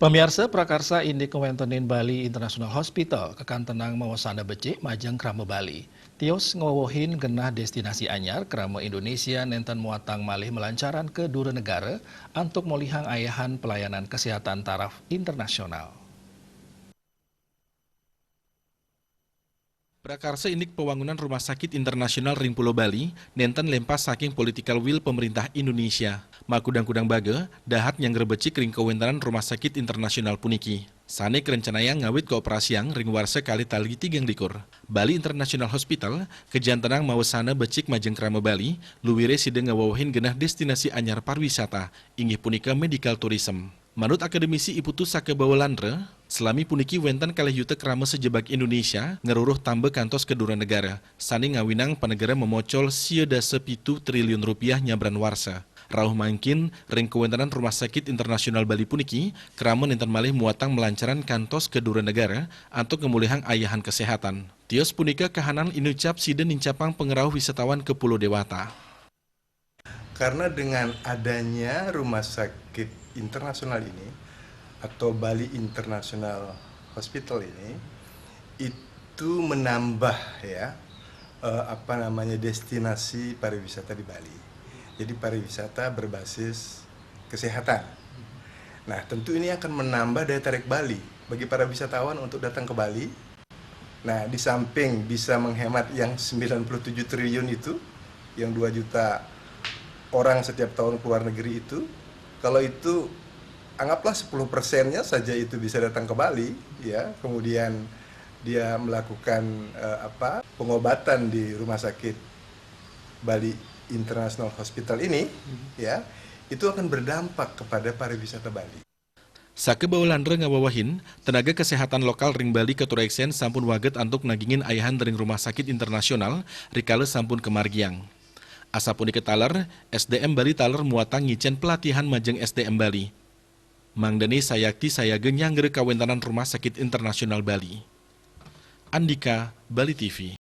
Pemirsa prakarsa Indik Kewentenin Bali International Hospital kekan tenang mawasana becik majeng krama Bali. Tios ngawohin genah destinasi anyar krama Indonesia nenten muatang malih melancaran ke dua negara untuk molihang ayahan pelayanan kesehatan taraf internasional. Prakarsa Indik Pembangunan Rumah Sakit Internasional Ring Pulau Bali, nenten lempas saking political will pemerintah Indonesia. Makudang-kudang baga, dahat yang gerebecik ring kewentanan Rumah Sakit Internasional puniki. Sane kerencanayang ngawit kooperasiang ring warsa kali tali 3 likur. Bali International Hospital, kejan tenang mawasana becik majeng krama Bali, luwire sideng ngawawahin genah destinasi anyar pariwisata, inggih punika medical tourism. Menurut akademisi Iputu Sakebawa Landre, selami puniki wenten kalih yuta krama sejebak Indonesia ngeruruh tambah kantos kedua negara. Sani ngawinang panegara memocol $7.7 triliun nyabran warsa. Rauh mangkin ring kewentanan Rumah Sakit Internasional Bali puniki krama nenten malih muatang melancaran kantos kedua negara untuk ngemulihang ayahan kesehatan. Tios punika kahanan inucap siden nincapang pengerau wisatawan ke Pulau Dewata. Karena dengan adanya Rumah Sakit Internasional ini atau Bali International Hospital ini itu menambah destinasi pariwisata di Bali. Jadi pariwisata berbasis kesehatan. Nah, tentu ini akan menambah daya tarik Bali bagi para wisatawan untuk datang ke Bali. Nah, di samping bisa menghemat yang 97 triliun itu, yang 2 juta orang setiap tahun keluar negeri itu, kalau itu anggaplah 10%-nya saja itu bisa datang ke Bali, ya, kemudian dia melakukan pengobatan di Rumah Sakit Bali International Hospital ini, ya, itu akan berdampak kepada pariwisata Bali. Sakebawa Landre ngawawahin, tenaga kesehatan lokal ring Bali Ketureksen sampun waget antuk nagingin ayahan ring Rumah Sakit Internasional rikale sampun kemargiang. Asapun diketaler, SDM Bali taler muatang ngicen pelatihan majeng SDM Bali. Mangdani sayakti sayageng yang kawentanan Rumah Sakit Internasional Bali. Andika, Bali TV.